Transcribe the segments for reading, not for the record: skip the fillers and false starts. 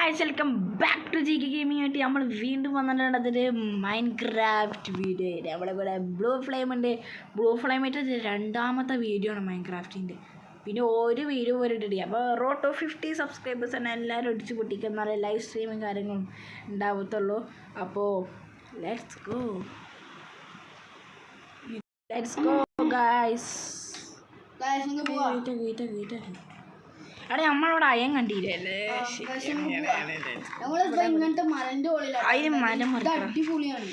Guys welcome back to G K gaming ആയിട്ട് നമ്മൾ വീണ്ടും വന്നിട്ടുണ്ടതിൽ മൈൻക്രാഫ്റ്റ് വീഡിയോ ആയിട്ട് നമ്മളിവിടെ ബ്ലൂ ഫ്ലെയിം ഉണ്ട്. ബ്ലൂ ഫ്ലെയിം ആയിട്ട് രണ്ടാമത്തെ വീഡിയോ ആണ് മൈൻക്രാഫ്റ്റിൻ്റെ. പിന്നെ ഒരു വീഡിയോ പോലും ഇട്ടിട്ട് അപ്പോൾ റോഡ് ടു 50 സബ്സ്ക്രൈബേഴ്സ് തന്നെ എല്ലാവരും അടിച്ച് പൊട്ടിക്കുന്നാലേ ലൈവ് സ്ട്രീമും കാര്യങ്ങളും ഉണ്ടാവത്തുള്ളൂ. അപ്പോൾ ലെറ്റ്സ് ഗോ ഗായ്സ്. അവിടെ നമ്മളവിടെ അയം കണ്ടില്ലേ? ഇങ്ങനത്തെ മരന്റെ അതിന് മരം അടിപൊളിയാണ്.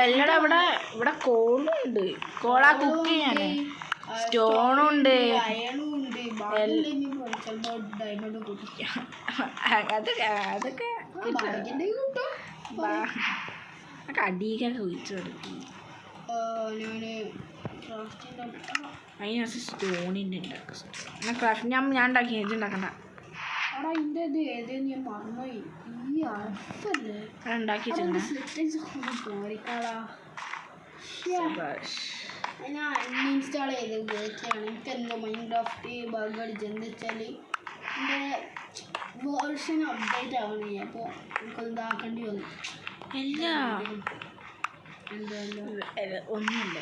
എല്ലാടെ ഇവിടെ കോളുണ്ട്. കോള കുക്ക് ചെയ്യാന് സ്റ്റോണുണ്ട്. അതൊക്കെ അടിയൊക്കെ ഒഴിച്ചു കൊടുക്കും. അതിനകത്ത് സ്റ്റോണിൻ്റെ ഉണ്ടാക്കുക. ക്രാഫ്റ്റ് ഞാൻ ഉണ്ടാക്കി ഉണ്ടാക്കണ്ട ഉണ്ടാക്കി ഞാൻ അൺഇൻസ്റ്റാൾ ചെയ്ത് ഉപയോഗിക്കുകയാണ്. എനിക്കെന്തോ മൈൻക്രാഫ്റ്റ് ബഗ് അടിച്ചെന്ന് വെച്ചാൽ എൻ്റെ വേർഷൻ അപ്ഡേറ്റ് ആവണേ. അപ്പോൾ നമുക്കത് ഇതാക്കേണ്ടി വന്നു. ഇല്ല ഒന്നുമില്ല.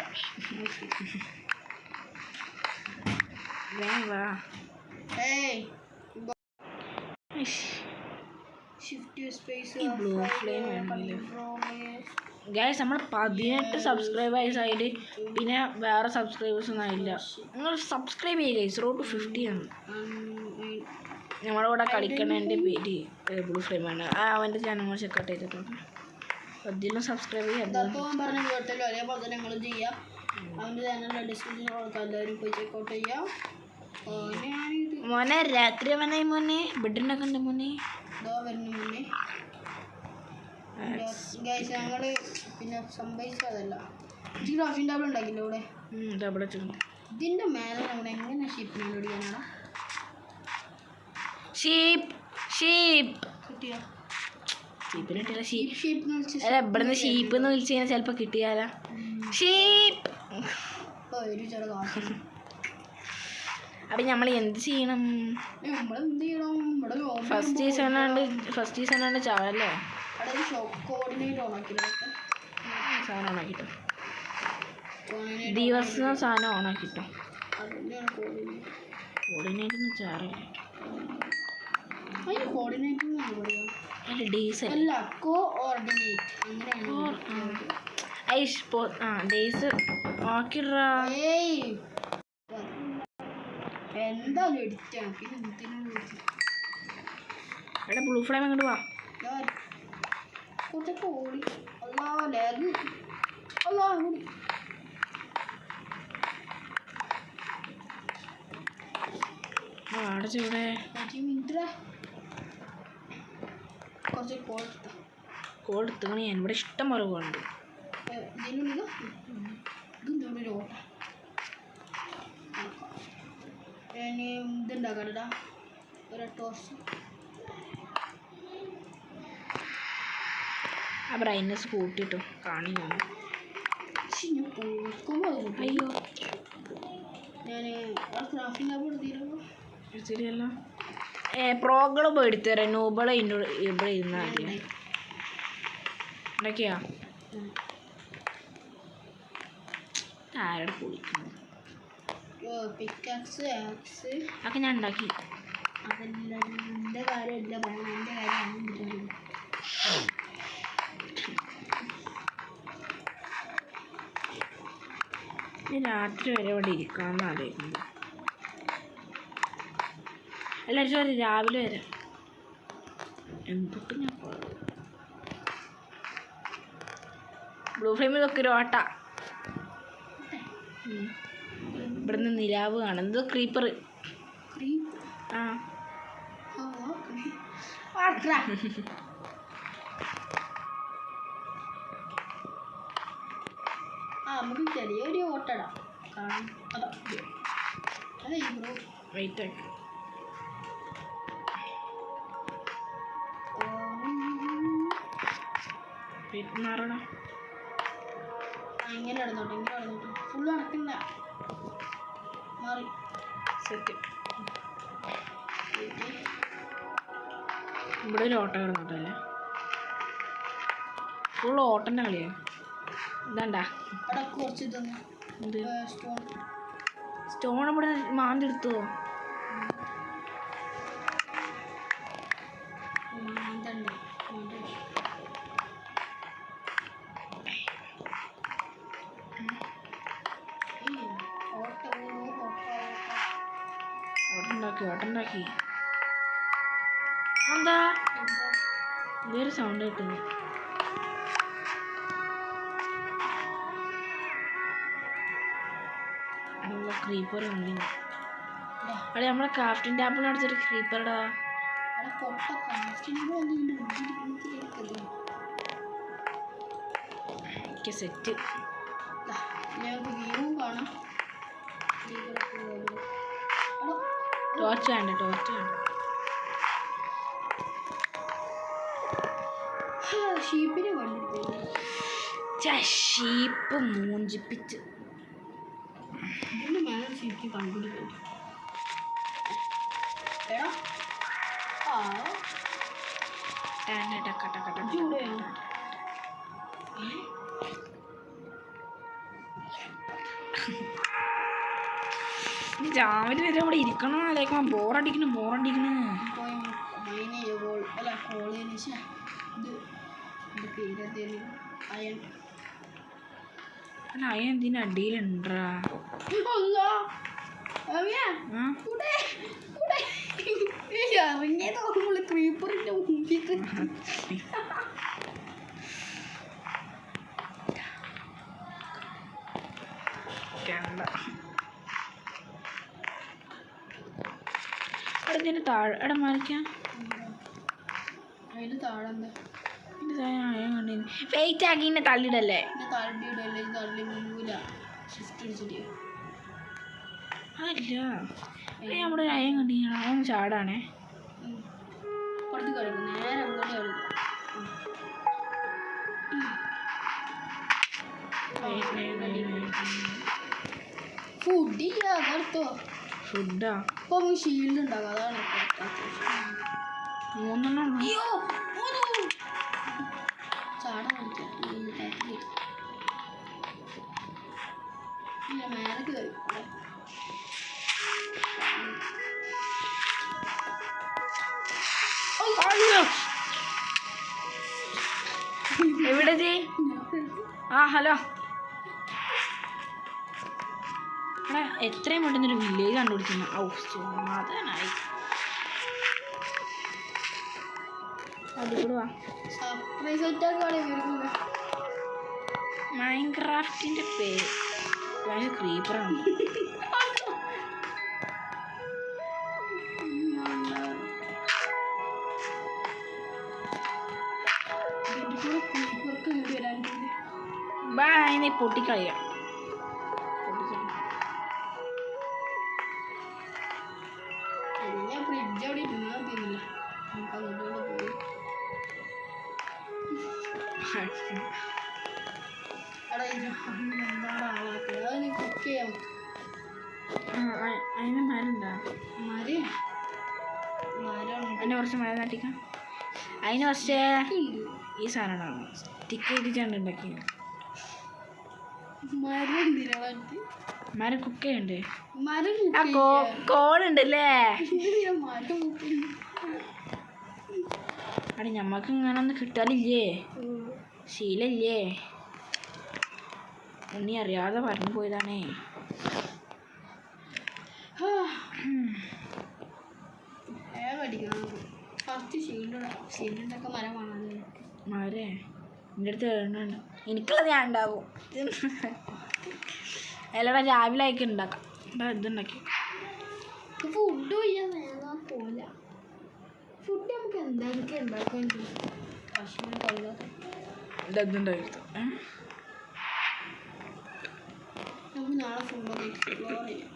ഗൈസ് നമ്മൾ 18 സബ്സ്ക്രൈബേഴ്സ് ആയിട്ട് പിന്നെ വേറെ സബ്സ്ക്രൈബേഴ്സ് ഒന്നും ആയില്ല. നിങ്ങൾ സബ്സ്ക്രൈബ് ചെയ്യുക ഗൈസ്. റോഡ് 50 ആണ്. നമ്മുടെ കൂടെ കളിക്കണതിൻ്റെ പേര് ബ്ലൂ ഫ്ലെയിം ആണ്. അവൻ്റെ ചാനൽ ചെക്കൗട്ട് ചെയ്തിട്ടുണ്ട്. അതിലും സബ്സ്ക്രൈബ് ചെയ്യാം. പറഞ്ഞ കേട്ടല്ലോ. അതേപോലെ തന്നെ നിങ്ങൾ ചെയ്യാം. അവൻ്റെ ചാനലിൻ്റെ ഡിസ്ക്രിപ്ഷനിൽ കൊടുക്കാം. എല്ലാവരും പോയി ചെക്കൗട്ട് ചെയ്യാം. മോനെ രാത്രി വന്നായി മോനെ ബെഡുണ്ടാക്കണ്ട മോനെ വരുന്ന മുന്നേ ഗൈസ് ഞങ്ങൾ പിന്നെ സംഭവിച്ചതല്ല. ഈ ഗ്രാഫിൻ ടേബിൾ ഉണ്ടാക്കില്ല ഇവിടെ. ഇതിൻ്റെ മേലെ നമ്മൾ എങ്ങനെ ഷീപ്പിനോട് ഓടിക്കാനാണ്? ഇവിടുന്ന് ഷീപ്പ് എന്ന് വിളിച്ചു കഴിഞ്ഞാൽ ചിലപ്പോൾ കിട്ടിയാല. ഷീപ്പ് അപ്പം നമ്മൾ എന്ത് ചെയ്യണം? ഫസ്റ്റ് സീസണാണ്ട് ചാവല്ലേ? സാധനം ഓണാക്കിട്ടോ. ദിവസം സാധനം ഓണാക്കിട്ടോ. കോർഡിനേറ്റ് ചാറില്ല. ഡേയ്സ് ഡേയ്സ് ആക്കിടാ. എന്തായാലും എഡിറ്റാണ്. പിന്നെ ബ്ലൂ ഫ്ലെയിം അങ്ങോട്ട് വാ. കുറച്ചൊക്കെ ഓടി അടച്ചൂടെ കുറച്ച് കോടെടുത്തണി. ഞാൻ ഇവിടെ ഇഷ്ടം പോലെ കോളുണ്ട്. ഇതുണ്ടാക്കാടാ ഒരു ടോർച്ച്. ആ ബ്രൈറ്റ്നസ് കൂട്ടിട്ടോ കാണില്ല. അയ്യോ ഞാൻ ക്രാഫ്റ്റിംഗ് ലാബ് ശരിയല്ല. പ്രോകളും പോയി എടുത്തു തരാം. നൂബളെ ഇവിടെ ഇരുന്നാൽ മതി. ഉണ്ടാക്കിയാ ആരുടെ കുളിക്കുന്നു? അതൊക്കെ ഞാൻ ഉണ്ടാക്കി. എൻ്റെ കാര്യമല്ല പറയണം. എൻ്റെ കാര്യം രാത്രി വരെ ഇവിടെ ഇരിക്കാമെന്ന് ആലോചിക്കുന്നു. എല്ലാവരും രാവിലെ വരെ എന്തൊക്കെ ഞാൻ ബ്ലൂ ഫ്ലെയിമിൽ ഒക്കെ ഒരു ഓട്ട. ഇവിടുന്ന് നിലാവ് കാണും. എന്തോ ക്രീപ്പർ. നമുക്ക് ചെറിയൊരു ഓട്ടടാം. അതെ ബ്രോ വെയിറ്റ് ആക്കി പെരുമാറണം. ഇങ്ങനെ നടന്നോട്ടെ, ഇങ്ങനെ നടന്നോട്ടെ. ഫുള്ള് നടക്കണ്ട മാറി സെറ്റ്. ഇവിടെ ഒരു ഓട്ടം കിടന്നോട്ടല്ലേ, ഫുൾ ഓട്ടൻ്റെ കളിയാണ്. ഇതാണ്ടാ അവിടെ കുറച്ച് ഇതൊന്ന് എന്ത് സ്റ്റോൺ സ്റ്റോൺ ഇവിടെ മാന്തെടുത്തോ? മാന്തണ്ട് ഓട്ടുണ്ടാക്കി എന്താ ഇതൊരു സൗണ്ട് കിട്ടുന്നു. ക്രീപ്പർ കണ്ടില്ല അവിടെ നമ്മളെ ക്രാഫ്റ്റിംഗ് ടാബിൾ അടിച്ചൊരു ക്രീപ്പറുടെ സെറ്റ് വ്യൂ കാണാം. ടോർച്ച് വേണ്ട ഷീപ്പിനെ കണ്ടിട്ടില്ല. ഷീപ്പ് മൂഞ്ചിപ്പിച്ച് ഇതിന്റെ മേലെ ഷീപ്പ് കണ്ടിട്ടില്ല. ചൂടെയാണ് രാവിലെ വരെ അവിടെ ഇരിക്കണം. അല്ലേക്കും ബോറടിക്കണ് അല്ല അയ്യ എന്തിന് അടിയിലുണ്ടാ ക്രീപ്പറിന്റെ മുമ്പിൽ അവിടെ താഴെ അവിടെ മറിക്കാം. അതിന് താഴെ വെയിറ്റ് ആക്കി എന്നെ തള്ളിടല്ലേ. തള്ളിയിടല്ലേ തള്ളി മുങ്ങൂല. ഷിഫ്റ്റ് അടിച്ചിട്ട് അല്ല നമ്മുടെ ഒരു അയം കണ്ടിങ്ങനെ അവൻ ചാടാണേ. പുറത്ത് കളിക്കും നേരെ അങ്ങോട്ട് കളിക്കും. ഫുഡാ ഇപ്പൊ ഷീൽഡ് ഉണ്ടാകും. അതാണ് മൂന്നെണ്ണം ചാടാൻ കളിക്കാം. മേലെ കയറി എവിടെ ആ ഹലോ എടാ എത്രയും പെട്ടെന്നൊരു വില്ലേജ് കണ്ടുപിടിക്കുന്നു. ഔ സമാധാനായി. അതുകൂടെ വാ. മൈൻക്രാഫ്റ്റിന്റെ പേര് ക്രീപ്പറാണ്. അതിനെ പൊട്ടിക്കളയാം. ഫ്രിഡ്ജ് അവിടെ ഇരുന്നാൽ തിന്നില്ല. നമുക്ക് അങ്ങോട്ട് പോയി എന്താണ് ആളാക്കുക. അത് നീ കുക്ക് ചെയ്യാം. അതിന് മരണ്ടാ മരം അതിന് കുറച്ച് മരം നട്ടിക്കാം. അതിന് കുറച്ച് ഈ സാധനമാണ് സ്റ്റിക്ക് ചെയ്തിട്ടാണ് ഉണ്ടാക്കിയത്. മരം കുക്ക് ചെയ്യണ്ടേ? ആ കോളുണ്ടല്ലേ അവിടെ ഞമ്മക്ക് ഇങ്ങനെ ഒന്നും കിട്ടാനില്ലേ? ശീലല്ലേ? ഉണ്ണി അറിയാതെ പറഞ്ഞു പോയതാണേ. മരേ എൻ്റെ അടുത്ത് എണ്ണുണ്ട്. എനിക്കുള്ളത് ഞാൻ ഉണ്ടാവും. എല്ലാവരും രാവിലെ ആയിക്ക് ഉണ്ടാക്കാം. ഇതുണ്ടാക്കി ഫുഡ് പോലെ ഫുഡ് നമുക്ക് എന്തൊക്കെ ഉണ്ടാക്കാൻ ഇതുണ്ടായിരുന്നു. നമുക്ക് നാളെ ഫുഡൊക്കെ എക്സ്പ്ലോർ ചെയ്യാം.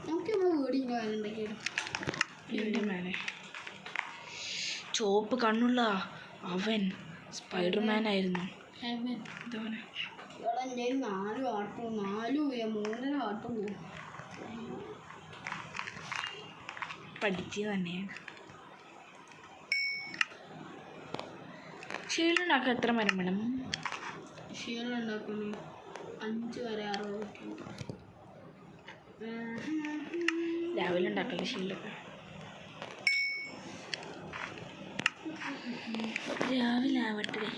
നമുക്ക് നമ്മളെ വീടിൻ്റെ കാര്യം ഉണ്ടാക്കിയിടും. മേലെ ചോപ്പ് കണ്ണുള്ള അവൻ സ്പൈഡർമാൻ ആയിരുന്നു. എൻ്റെ 4 ആട്ടും 3.5 ആട്ടും പോകും. പഠിച്ച് തന്നെയാണ്. ഷീൽഡുണ്ടാക്കാൻ എത്ര മരം വേണം? ഷീൽഡ് ഉണ്ടാക്കണേ 5 വരെ 6 പറ്റും. രാവിലെ ഉണ്ടാക്കല്ലേ ഷീൽഡൊക്കെ? രാവിലെ ആവട്ടെ.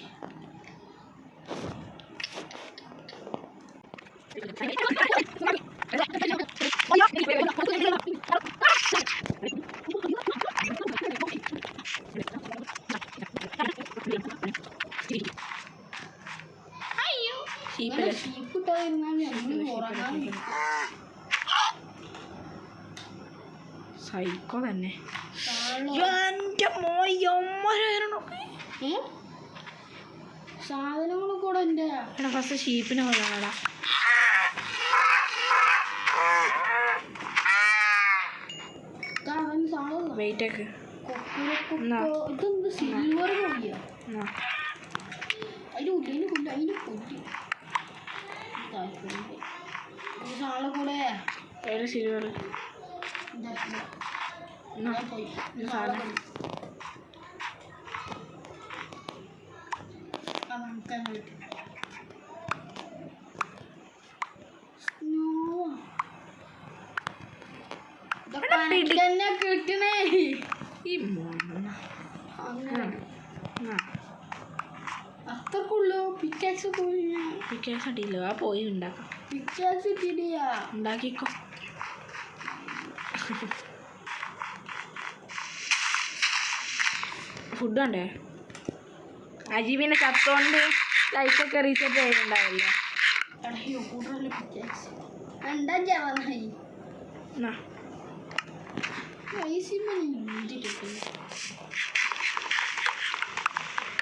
സൈക്കോ തന്നെ. എൻ്റെ സാധനങ്ങളും കൂടെ എൻ്റെ എടാ ഫസ്റ്റ് ഷീപ്പിനെ കൊള്ളാടാ. വെയിറ്റ് ഒക്കെ ഇതെന്ത് സിൽവർ കൊള്ളിയാ? അതിൻ്റെ ഉള്ളിന് കൊല്ല അതിൻ്റെ കൊല്ലി സാളെ കൂടെ ഏത് സിൽവർ പോയി സാധനം കിട്ടണേ ഈ അത്രക്കുള്ളൂ. പിക്കാക്സ് പോയി പിക്കാക്സ് അടിയില്ല. ആ പോയി ഉണ്ടാക്കാം. പിക്കാക്സ് ഇട്ടിടിയാ ഉണ്ടാക്കിക്കോ. ഫുഡ് വേണ്ടേ? അജീബിനെ ചത്തോണ്ട് ലൈഫൊക്കെ റീസെറ്റ് ചെയ്യുന്നുണ്ടാവല്ലോ.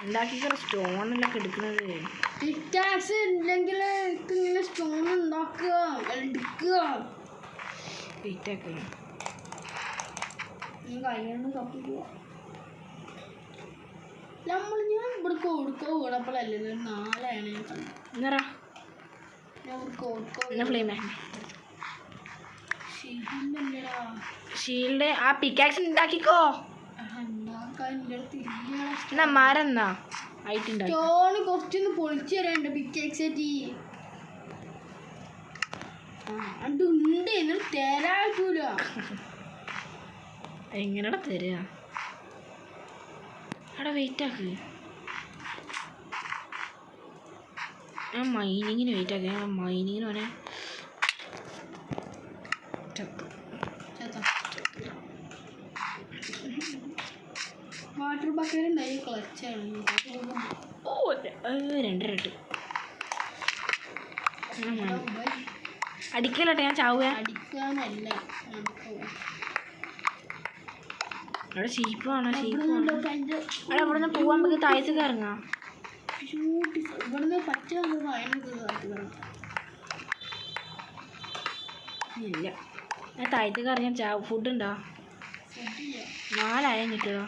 ഉണ്ടാക്കിക്കോ. സ്റ്റോണിലൊക്കെ എടുക്കുന്നത് പിക്കാക്സ് ഇല്ലെങ്കിൽ ഇങ്ങനെ സ്റ്റോൺ ഉണ്ടാക്കുക എടുക്കുക. വെയിറ്റൊക്കെ കയ്യൊന്ന് തപ്പിക്കുക. ഞാൻ ഇവിടെ കൊടുക്കുക വീണപ്പോഴല്ലേ 4 ഞാൻ കണ്ടു. ഞാൻ ഇവിടെ കൊടുക്കുക ഷീൽഡ്. ആ പിക്കാക്സ് ഉണ്ടാക്കിക്കോ. എന്നാ മരെന്നാ ആയിട്ടുണ്ടാക്കി. സ്റ്റോണ് കുറച്ചൊന്ന് പൊളിച്ചു തരാണ്ട് പിക്കാക്സ് അതുണ്ട് എന്നിട്ട് തരാക്കൂല. എങ്ങനെയാ തരിക? അവിടെ വെയിറ്റ് ആക്ക്. ഞാൻ മൈനിങ്ങിന് വെയിറ്റ് ആക്കി. ഞാൻ മൈനിങ്ങിന് വരെ വാട്ടർ ബക്കറ്റ് ഉണ്ടായി ക്ലച്ചാണ്. ഓ 2 അടിക്കലട്ടെ. ഞാൻ ചാവുക. അടിക്കാനല്ല അവിടെ ഷീപ്പ് വേണം. ഷീപ്പ് വേണം. അവിടെ ഇവിടെ നിന്ന് പോവാൻ നമുക്ക് താഴത്തേക്ക് ഇറങ്ങാം. ഇവിടുന്ന് പച്ച ഇല്ല. ഞാൻ താഴത്തേക്ക് ഇറങ്ങാൻ ചാവ്. ഫുഡ് ഉണ്ടോ? 4 ആയം കിട്ടുക.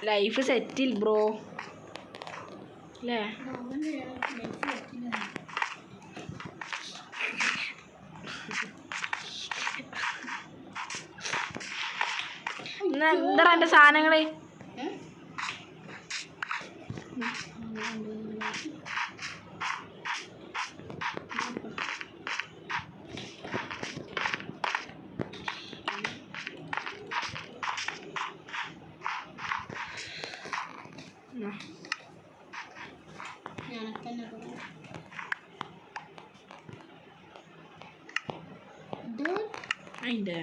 ലൈഫ് സെറ്റിൽ ബ്രോ അല്ലേ? എന്താ എൻ്റെ സാധനങ്ങള്? അതിൻ്റെ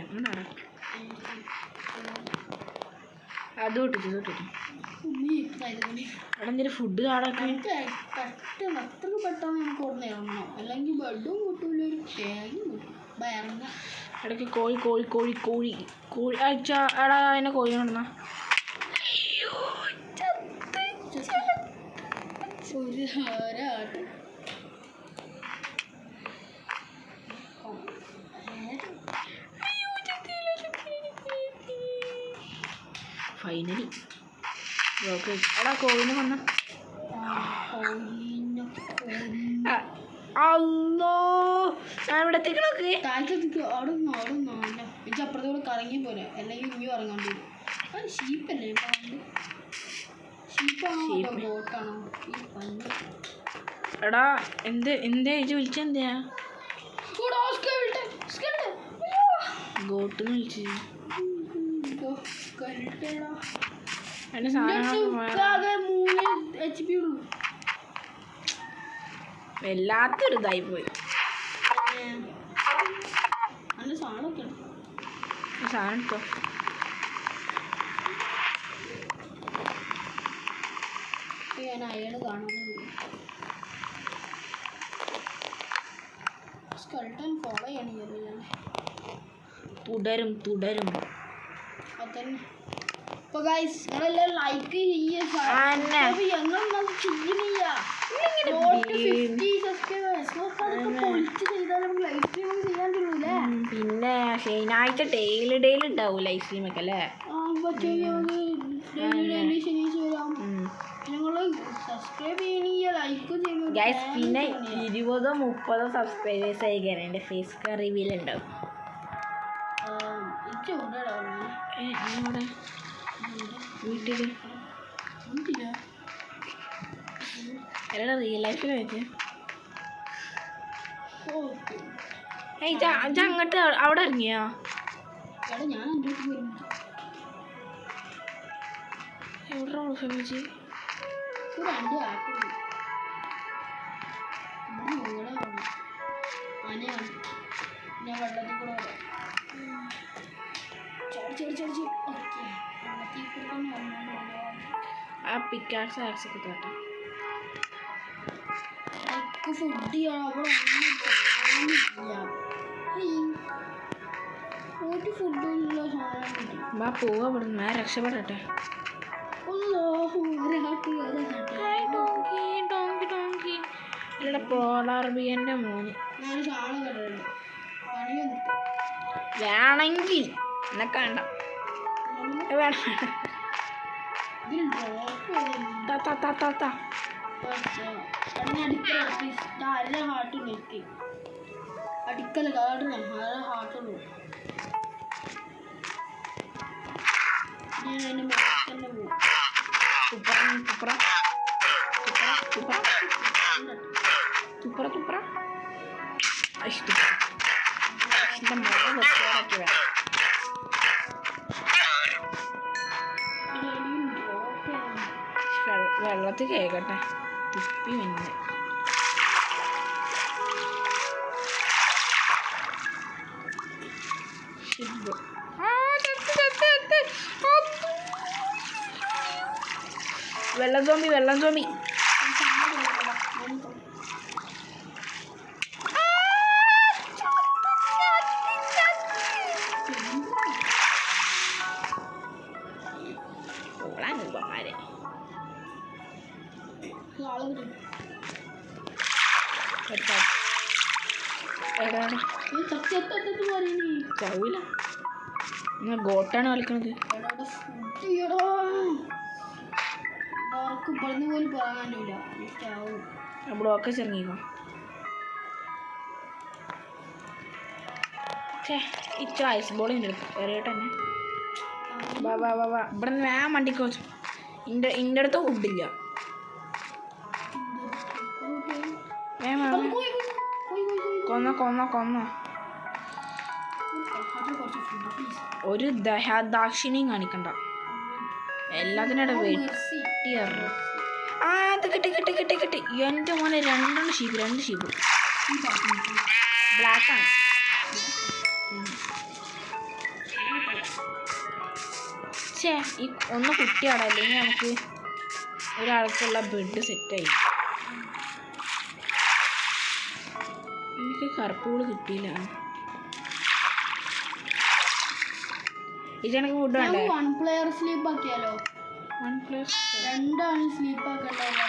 അത് തൊട്ടിട്ട് അവിടെ എന്തെങ്കിലും ഫുഡ് കാണാൻ പെട്ടെന്ന് അത്രക്ക് പെട്ടെന്ന് നമുക്ക് ഓടുന്ന ഇറങ്ങണം. അല്ലെങ്കിൽ ബെഡും കിട്ടൂല, ഒരു തേങ്ങയും കിട്ടും. ഇടയ്ക്ക് കോഴി കോഴി കോഴി കോഴി കോഴി അയച്ചാ എടാ അതിനെ കോഴി കൊണ്ടുവന്നാ ഒരു ഹാരാട്ട്. ഫൈനലി എടാ കോഴിനെ വന്ന അല്ലോ ഞാൻ ഇവിടെ എത്തിക്കണോക്ക് താഴ്ചക്ക് അവിടെ നിന്നോ അല്ല എനിക്ക് അപ്പുറത്തോടെ കറങ്ങി പോരാ അല്ലെങ്കിൽ ഇനിയും ഇറങ്ങാണ്ട് വരും അത് ഷീപ്പല്ലേ ഷീപ്പാണോ ബോട്ടാണോ ഈ പഞ്ഞി എടാ എന്തേ വിളിച്ചെന്താ ഗോട്ടെന്ന് വിളിച്ചു എന്റെ വല്ലാത്തൊരു ഇതായി പോയി സാധനം എടുത്തോ ഞാൻ അയാൾ കാണുന്നുണ്ട് സ്കൾട്ടൻ ഫോളോ ചെയ്യണില്ല ഞാൻ തുടരും അതന്നെ അപ്പൊ ഗൈസ് നിങ്ങളെല്ലാം ലൈക്ക് ചെയ്യുക ഞങ്ങളൊന്നും ചെയ്യണില്ല പിന്നെ ശനിയാഴ്ച ഡെയിലി ഉണ്ടാവും ലൈവ് സ്ട്രീം ഒക്കെ അല്ലേ പിന്നെ 20-30 സബ്സ്ക്രൈബേഴ്സ് ആയിരിക്കാൻ എൻ്റെ ഫേസ് റിവീൽ ഉണ്ടാവും വീട്ടില് എല്ലാം റിയൽ ലൈഫിൽ വെച്ച് അങ്ങോട്ട് അവിടെ ഇറങ്ങിയാ ഞാൻ എവിടെ ഫെമിജി രണ്ട് ആക്കുണ്ട് ആനയാണ് ഞാൻ വെള്ളത്തിൽ കൂടെ വരാം ചടിച്ച് ഓക്കെ വെള്ളത്തിൽ കൂടെ തന്നെ വന്നോണ്ട് ആ പിക്കാക്സ് ആക്സൊക്കെ കേട്ടോ ഫുഡ് ചെയ്യണം അവിടെ ഒരു ഫുഡില്ല സാധനം വാ പോവാ ഇവിടുന്ന് ഞാൻ രക്ഷപ്പെടട്ടെ ഇവിടെ പോളാർ ബിയൻ്റെ മോന് വേണമെങ്കിൽ എന്നൊക്കെ വേണ്ട വേണം അടിക്കല കാടണം ഹാർട്ടുള്ളൂ ഞാൻ അതിൻ്റെ മേലെ തന്നെ പോകും തുപ്പറ എൻ്റെ മുഖം വെച്ചോടൊക്കെ വേണം വെള്ളത്തിൽ കേൾക്കട്ടെ തുപ്പി പിന്നെ വെള്ളം സോമി ചവില്ല നിങ്ങൾ ഗോട്ടാണ് കളിക്കണത് ബ്ലോക്ക് ചെറങ്ങിക്കോ ഇച്ച ഐസ് ബോൾ എറിയട്ടെ തന്നെ വാ ഇവിടെ നിന്ന് വേഗം വണ്ടിക്കോ ഇൻ്റെ അടുത്ത് ഫുഡില്ല കൊന്നോ ഒരു ദാക്ഷിണിയും കാണിക്കണ്ട എല്ലാത്തിനും വെട്ടിയറ അത് കിട്ടി എൻ്റെ മോനെ രണ്ട് ഷീപ്പ് ബ്ലാക്കാണ് ഈ ഒന്ന് കുട്ടിയാടാ അല്ലെങ്കിൽ നമുക്ക് ഒരാൾക്കുള്ള ബെഡ് സെറ്റായി എനിക്ക് കറുപ്പുകൾ കിട്ടിയില്ല ഇതെനിക്ക് ഫുഡ് വേണ്ടേ വൺ പ്ലെയർ സ്ലീപ്പ് ആക്കിയാലോ രണ്ടാണ് സ്ലീപ്പ് ആക്കണ്ടല്ലോ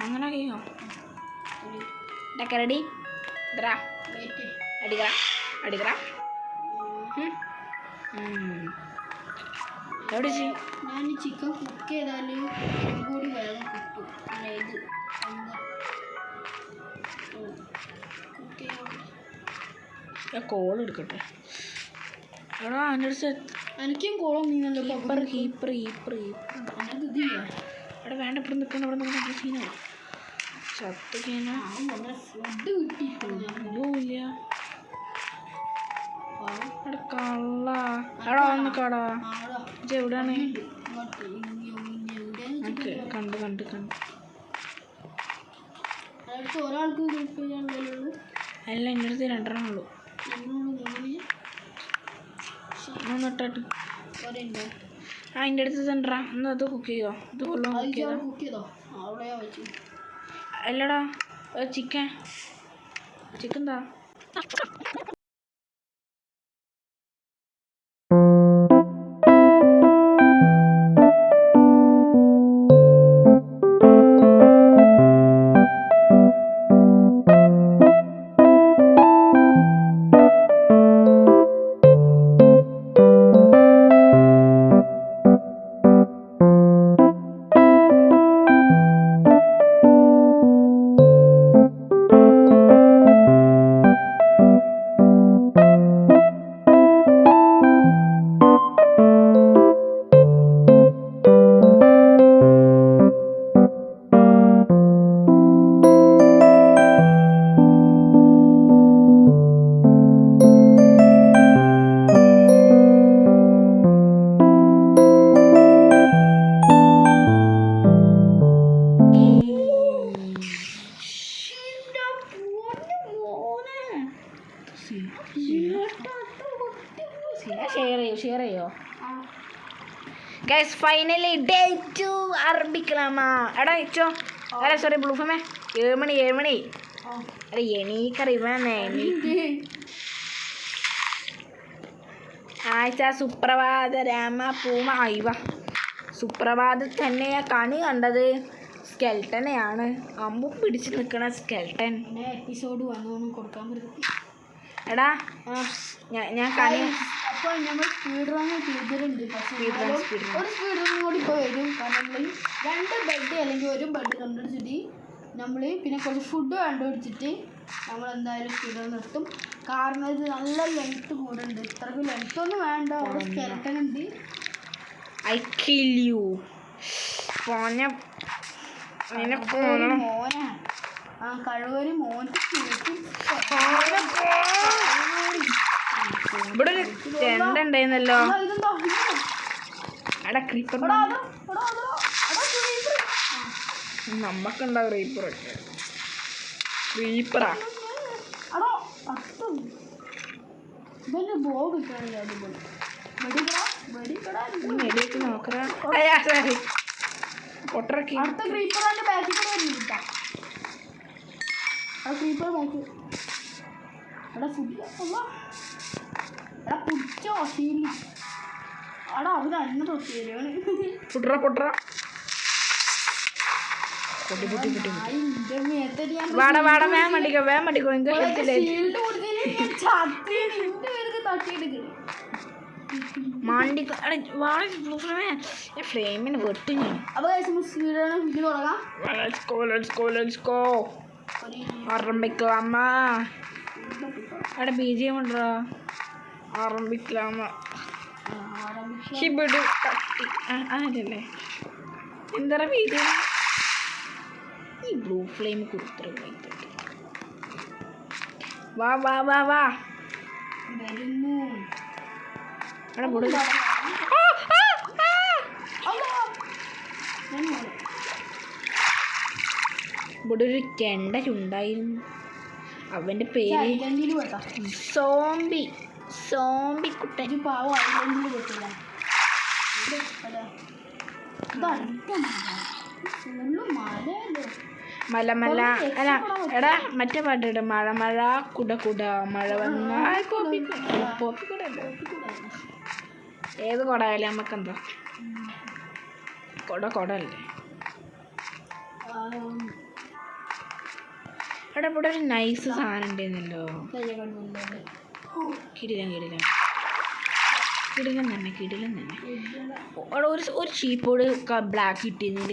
അങ്ങനെ കേൾക്കോ റെഡി അടിക്കറ എവിടെ ചെയ്യും? ഞാൻ ഈ ചിക്കൻ കുക്ക് ചെയ്താൽ കൂടി വേഗം കിട്ടും. അതായത് കുക്ക് ചെയ്യാൻ ഞാൻ കോൾ എടുക്കട്ടെ. എടാ എൻ്റെ അടുത്ത് എനിക്കും കോളം നീന്നല്ലോ. ഹീപ്പർ ഇതില്ല. എടാ വേണ്ട, ഇവിടെ നിൽക്കണം, ഇവിടെ നിൽക്കണം. സീനാവും ചത്ത് കഴിഞ്ഞാൽ ഫുഡ് കിട്ടിയിട്ടില്ല. ഇല്ല. എടാ കള്ള എടാ വന്നിക്കാടാ. ഇത് എവിടെയാണ്? ഓക്കെ കണ്ടു. ഒരാൾക്ക് കുക്ക് ചെയ്യാനുള്ളൂ. അല്ല എൻ്റെ അടുത്ത് 2 ഉള്ളൂ. ഒന്നിട്ടാട്ട് എൻ്റെ അടുത്ത് തണ്ടാ. ഒന്ന് അത് കുക്ക് ചെയ്തോ. ഇത് കൊള്ളാം കുക്ക് ചെയ്തോ. അല്ലടാ ചിക്കൻ താ. ഷെയർ ചെയ്യോ ഗൈസ്? Finally day 2 ആരംഭിക്കലാമാ. എടാ ഇച്ചോ അല്ല സോറി ബ്ലൂഫമേ 7 മണി അല്ല എണീക്കറിയുന്നേ. ആഴ്ച സുപ്രഭാത രാമ പൂമ അയവ സുപ്രഭാതത്തിൽ തന്നെ കണി കണ്ടത് സ്കെൽട്ടനെയാണ്. അമ്പു പിടിച്ച് നിൽക്കണ സ്കെൽട്ടൻ. എപ്പിസോഡ് 1 കൊടുക്കാൻ പറ്റും. എടാ ഞാൻ കണി അപ്പോൾ നമ്മൾ സ്പീഡ് റൺ ചെയ്തിട്ടുണ്ട്. ഒരു സ്പീഡ് റൺ കൂടി ഇപ്പോൾ വരും. കാരണം നമ്മൾ 2 ബെഡ് അല്ലെങ്കിൽ 1 ബെഡ് കണ്ടുപിടിച്ചിട്ട് നമ്മൾ പിന്നെ കുറച്ച് ഫുഡ് കണ്ടുപിടിച്ചിട്ട് നമ്മൾ എന്തായാലും സ്പീഡ് റൺ നിർത്തും. കാരണം ഇത് നല്ല ലെങ്ത്ത് കൂടുന്നുണ്ട്. ഇത്രയ്ക്ക് ലെങ്ത്തൊന്നും വേണ്ട. അവിടെ സ്കെൽട്ടൻ ഉണ്ട്. ഐ കിൽ യു മോനെ. കഴിവൊരു മോനെ ഇവിടെ ഒരു ഉണ്ടായിരുന്നല്ലോ. എടാ ക്രീപ്പർ നമ്മക്കുണ്ടാവും. ക്രീപ്പറാ നോക്കറാ പൊട്ടറക്കി. അടുത്ത ക്രീപ്പറിന്റെ ബാക്കിൽ കൂടെ വരുന്നില്ല. ആ ക്രീപ്പർ നോക്ക്. എടാ ഫുഡ് എടാ പുടിച്ചോ ശീലി. എടാ അവര് അന്ന തൊട്ടിയാണ്. പൊട്ടറ വേഗം മടിക്കോ എനിക്ക് ഫ്ലെയിമിന് വെട്ടു ഞാൻ. ആരംഭിക്കലാമാ. അവിടെ BGM ഉണ്ടോ? ആരംഭിക്കലാമാ. ഹിബിട് തട്ടി അതല്ലേ എന്താ BGM? ഈ ബ്ലൂ ഫ്ലെയിം കൊടുത്തിട്ട് വാ ഇവിടെ ഒരു ചെണ്ട ചുണ്ടായിരുന്നു. അവന്റെ പേര് സോംബി കുട്ടൻ. മല അല്ല എടാ മറ്റേ പാട്ടിട്ട് മഴ കുട മഴ വന്നാൽ ഏത് കുടയല്ലേ നമുക്കെന്താ കുടല്ലേ. എടാ ഇവിടെ ഒരു നൈസ് സാധനം ഉണ്ടായിരുന്നല്ലോ. കിടിലം കിടിലം തന്നെ അവിടെ ഒരു ചീപ്പോട് ബ്ലാക്ക് കിട്ടിയതിൽ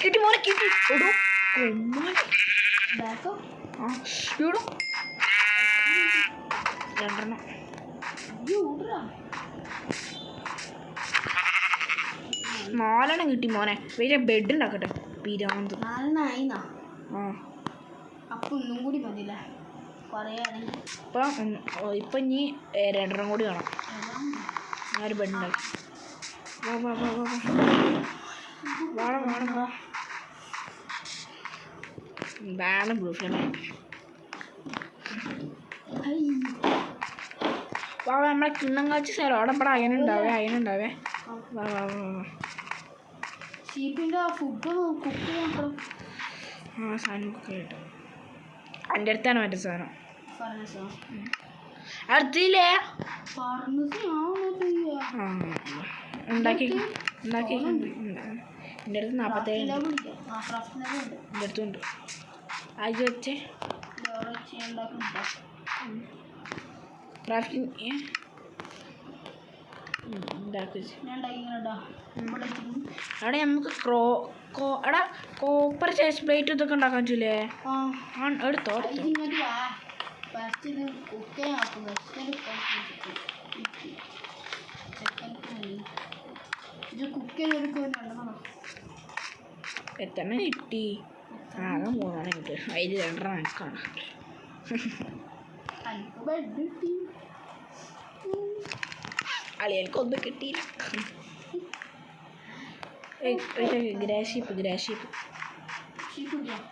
കിട്ടി മോനെ കിട്ടി ഓടോ ആ ഇടോ രണ്ടെണ്ണം 4 കിട്ടി മോനെ വലിയ ബെഡ് ഉണ്ടാക്കട്ടെ പിരാന്ത് ആ അപ്പം ഒന്നും കൂടി മതിയില്ലേ പറയാണെങ്കിൽ ഇപ്പം ഇനി 2 കൂടി വേണം ഞാനൊരു ബെഡ് ഉണ്ടാക്കി വേണം ബ്ലൂ ഫ്ലെയിം നമ്മളെ കിണ്ണം കാച്ചി സ്ഥലം അവിടെ ഇവിടെ അയനുണ്ടാവേ വാ ഷീപ്പിൻ്റെ ആ ഫുഡ് കുക്ക് ചെയ്യാൻ ആ സാധനം കുക്ക് ചെയ്യട്ടെ എൻ്റെ അടുത്താണ് മറ്റേ സാധനം അടുത്തില്ലേ ആ ഉണ്ടാക്കി എൻ്റെ അടുത്ത് 47 എൻ്റെ അടുത്തുണ്ട് ആജി വെച്ചേ ക്രാഫ്റ്റിംഗ് അവിടെ നമുക്ക് എടാ കോപ്പർ ചേസ് പ്ലേറ്റ് ഇതൊക്കെ ഉണ്ടാക്കാൻ പറ്റൂലേ എടുത്തോ എത്ര കിട്ടി ആകെ 3 കിട്ടി അതിൽ 2 കണക്കാണ് അളിയൽക്കൊന്നും കിട്ടിയില്ല ഗ്രാഷീപ്പ്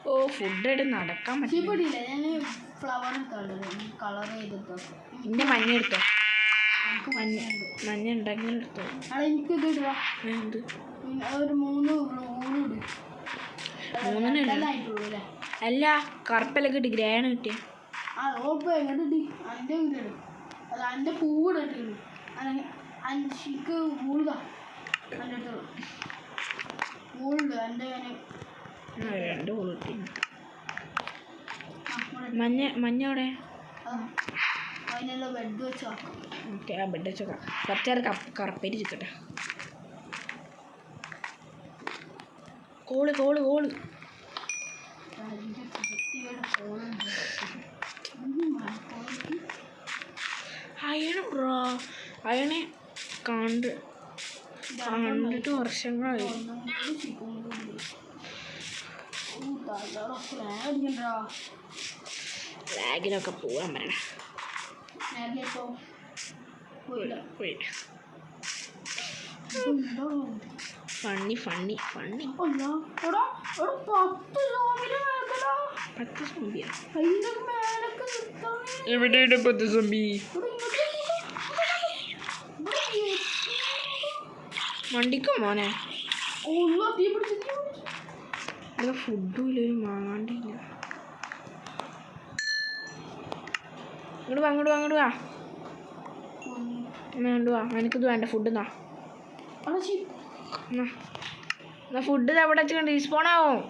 ഓ ഫുഡ് ആയിട്ട് നടക്കാൻ പറ്റില്ല എൻ്റെ മഞ്ഞ എടുത്തോ മഞ്ഞ ഉണ്ടാക്കി എടുത്തോ എന്ത് 3 അല്ല കറുപ്പല്ല കിട്ടി ഗ്രേയാണ് കിട്ടിയ അതിൻ്റെ പൂവ് അഞ്ചിക്ക് മൂളുക മൂളുണ്ട് എൻ്റെ 2 പൂള് കിട്ടി മഞ്ഞ അവിടെ അതിനുള്ള ബെഡ് വെച്ചോ ഓക്കെ ആ ബെഡ് വെച്ചോ കുറച്ചേരം കറുപ്പേരി ചിക്കട്ടെ കോള് അയണെ കണ്ടിട്ട് വർഷങ്ങളായി ലാഗിനൊക്കെ പോവാൻ പറയണ ഫണ്ണി 10 സോംബിയാ എവിടെയാണ് 10 സോംബി വണ്ടിക്കോ മോനെ ഇവിടെ ഫുഡും ഇല്ല ഒരു മാങ്ങാണ്ടില്ല അങ്ങോട്ട് വാ എനിക്കിത് വേണ്ട ഫുഡ് എന്നാ ഫുഡ് അവിടെ വെച്ചിട്ട് റീസ്പോൺ ആവും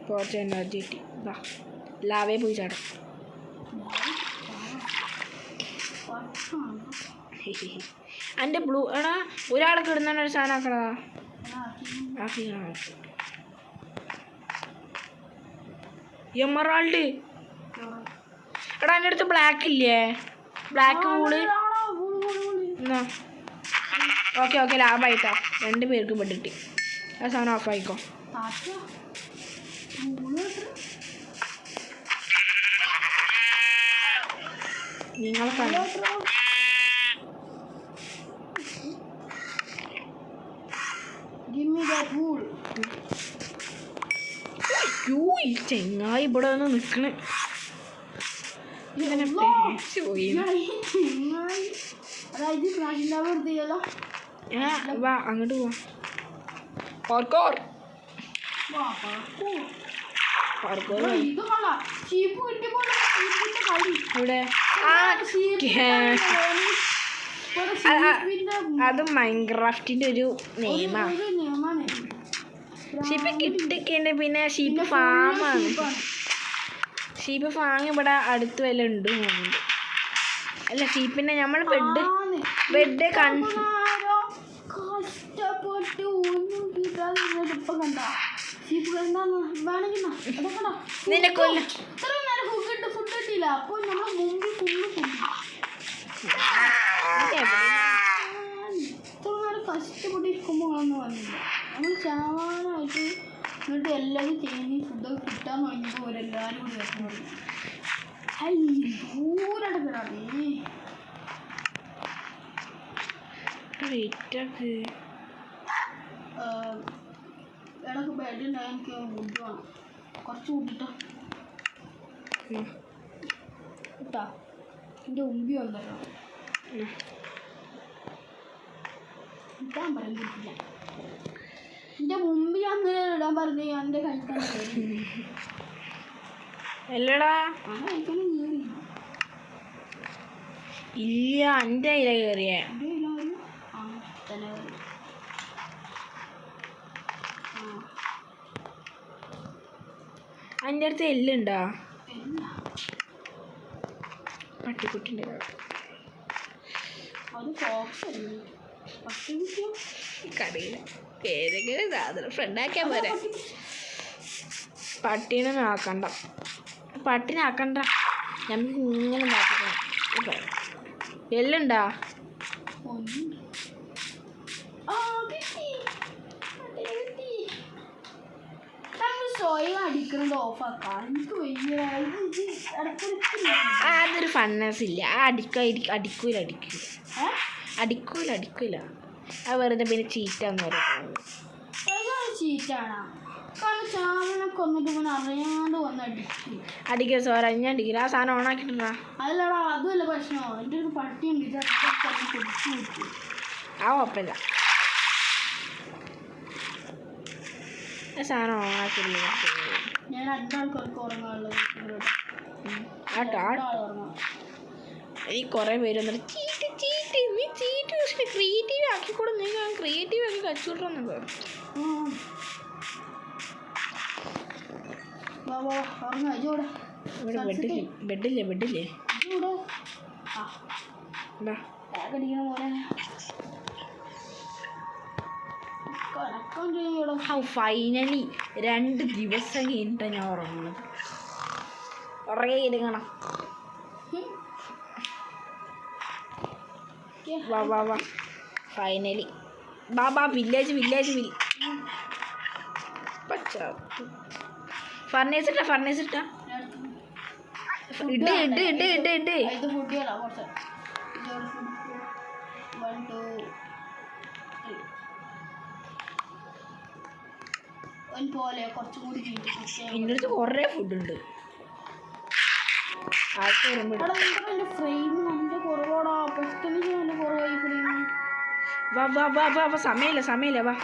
കുറച്ച് എനർജി കിട്ടി വാ ലാവേ പോയി ചാടാം എൻ്റെ ബ്ലൂ എടാ ഒരാളൊക്കെ ഇടുന്ന ഒരു സാധനം ആക്കടാ എമറാൾഡ് എടാ എൻ്റെ അടുത്ത് ബ്ലാക്ക് ഇല്ലേ ബ്ലാക്ക് വൂള് എന്നാ ഓക്കെ ലാഭമായിട്ടോ 2 പേർക്ക് പെട്ടിട്ട് ആ സാധനം ഓഫായിക്കോ നിങ്ങളെ ഈ ചെങ്ങായി ഇവിടെ വന്ന് നിൽക്കണേ അതായത് ക്രാഷിൻ്റെ എടുത്തില്ലല്ലോ. വാ അങ്ങോട്ട് പോവാ. പാർക്കോർ ഇത് കൊള്ളാം. ഷീപ്പ് കിട്ടിയപ്പോൾ ഷീപ്പിന്റെ കളി ഇവിടെ അത് മൈൻക്രാഫ്റ്റിന്റെ ഒരു നിയമമാണ്. നിയമമാണ്. ഷീപ്പ് കിട്ടിക്കണ്ട്. പിന്നെ ഷീപ്പ് ഫാമാണ്. ഷീപ്പ് ഫാം ഇവിടെ അടുത്ത് വല്ല ഉണ്ട് തോന്നുന്നുണ്ട്. അല്ല ഷീപ്പിന്റെ നമ്മൾ ബെഡ് കഷ്ടപ്പെട്ട് ഒന്നും കിട്ടാതെ ഇപ്പം കണ്ട ഷീപ്പ് വേണമെങ്കിൽ നിന്നെ കൊല്ല ഇത്ര നേരം ഫുഡ് കിട്ടിയില്ല. അപ്പോൾ നമ്മൾ മുമ്പിൽ ഫുള്ള് ഇത്ര നേരം കഷ്ടപ്പെട്ടിരിക്കുമ്പോഴാണെന്ന് പറഞ്ഞില്ല. നമ്മൾ ചാവാനായിട്ട് എന്നിട്ട് എല്ലാവരും ചെയ്യുന്ന ഫുഡൊക്കെ കിട്ടാൻ തുടങ്ങിയപ്പോൾ അവരെല്ലാവരും കൂടി വരണം പറഞ്ഞു. ദൂരടക്കണേ ഇടക്ക് ബെഡ് ഉണ്ടായി. എനിക്ക് ഫുഡ് വേണം. കുറച്ച് കൂട്ടിട്ടോ കിട്ടാ. എൻ്റെ ഉമ്പി വന്നല്ലോ ഇടാൻ പറയാൻ പറ്റില്ല. എൻ്റെ മുമ്പ് ഞാൻ ഇടാൻ പറഞ്ഞു. എൻ്റെ കഴിക്കാൻ അല്ലടാ കഴിക്കണം ഇല്ല. എൻ്റെ കയ്യില കയറിയ അതിൻ്റെ അടുത്ത് എല്ലുണ്ടോ? പട്ടിക്കുട്ടിൻ്റെ കടയില്ല. ഏതെങ്കിലും സാധനം ഫ്രണ്ടാക്കിയാൽ പോരെ. പട്ടീനെ ആക്കണ്ട. നമുക്ക് ഇങ്ങനെ നോക്കണം. എല്ലുണ്ടാ? സ്വയം അടിക്കുന്നത് ഓഫാക്കാം. എനിക്ക് അതൊരു ഫണ്ണസ് ഇല്ല. അടിക്കൂല. അത് വെറുതെ പിന്നെ ചീറ്റാന്ന് പറയുന്നത്. ചീറ്റാണ്. കാരണം ചാവനൊക്കെ വന്നിട്ട് ഇങ്ങനെ അറിയാണ്ട് വന്ന് അടിക്കുക. സോറ ഞാൻ അടിക്കില്ല. ആ സാധനം ഓണാക്കിട്ടാ. അല്ലടാ അതുമല്ല പ്രശ്നം. എൻ്റെ ഒരു പട്ടിയുണ്ട്. ഇത് പിടിച്ചു കിട്ടും. ആ കുഴപ്പമില്ല. സാധനം ഓണാക്കില്ല. ഞാൻ രണ്ടാൾക്കാർക്ക് ഉറങ്ങാനുള്ളത് ഈ കുറേ പേര് വന്നിട്ട് ചീറ്റ് നീ ചീറ്റ് ക്രിയേറ്റീവ് ആക്കിക്കൂടെ. നീ ക്രിയേറ്റീവ് ആക്കി കച്ചുകൊണ്ടിരുന്നത്. ബെഡില്ലേ ഫൈനലി 2 ദിവസം കഴിഞ്ഞിട്ടാണ് ഞാൻ ഉറങ്ങുന്നത്. ഉറങ്ങിയിരുങ്ങണം. വാ ഫൈനലി ബാബാ വില്ലേജ് പച്ച ഫർണേസ് ഇട്ടാ ഇട്. എൻ്റെ അടുത്ത് കുറേ ഫുഡുണ്ട്. വാ സമയമില്ല വാ.